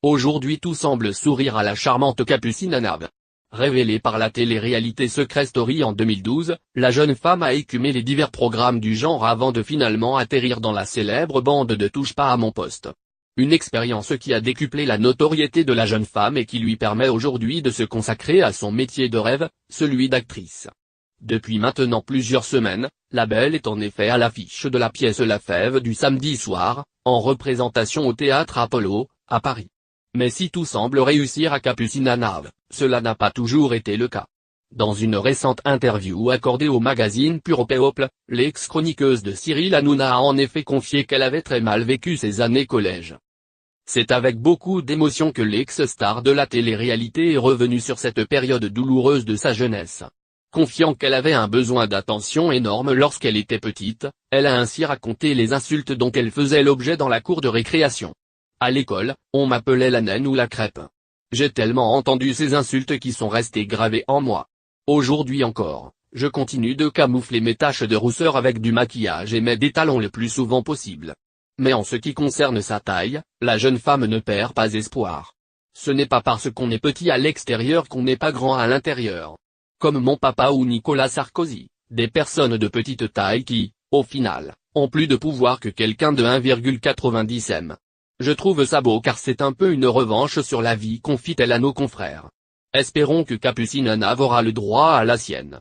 Aujourd'hui tout semble sourire à la charmante Capucine Hanave. Révélée par la télé-réalité Secret Story en 2012, la jeune femme a écumé les divers programmes du genre avant de finalement atterrir dans la célèbre bande de Touche pas à mon poste. Une expérience qui a décuplé la notoriété de la jeune femme et qui lui permet aujourd'hui de se consacrer à son métier de rêve, celui d'actrice. Depuis maintenant plusieurs semaines, la belle est en effet à l'affiche de la pièce La Fève du samedi soir, en représentation au théâtre Apollo, à Paris. Mais si tout semble réussir à Capucine Hanave, cela n'a pas toujours été le cas. Dans une récente interview accordée au magazine Pure People, l'ex-chroniqueuse de Cyril Hanouna a en effet confié qu'elle avait très mal vécu ses années collège. C'est avec beaucoup d'émotion que l'ex-star de la télé-réalité est revenue sur cette période douloureuse de sa jeunesse. Confiant qu'elle avait un besoin d'attention énorme lorsqu'elle était petite, elle a ainsi raconté les insultes dont elle faisait l'objet dans la cour de récréation. À l'école, on m'appelait la naine ou la crêpe. J'ai tellement entendu ces insultes qui sont restées gravées en moi. Aujourd'hui encore, je continue de camoufler mes taches de rousseur avec du maquillage et mets des talons le plus souvent possible. Mais en ce qui concerne sa taille, la jeune femme ne perd pas espoir. Ce n'est pas parce qu'on est petit à l'extérieur qu'on n'est pas grand à l'intérieur. Comme mon papa ou Nicolas Sarkozy, des personnes de petite taille qui, au final, ont plus de pouvoir que quelqu'un de 1,90 m. Je trouve ça beau car c'est un peu une revanche sur la vie confie-t-elle à nos confrères. Espérons que Capucine Hanave aura le droit à la sienne.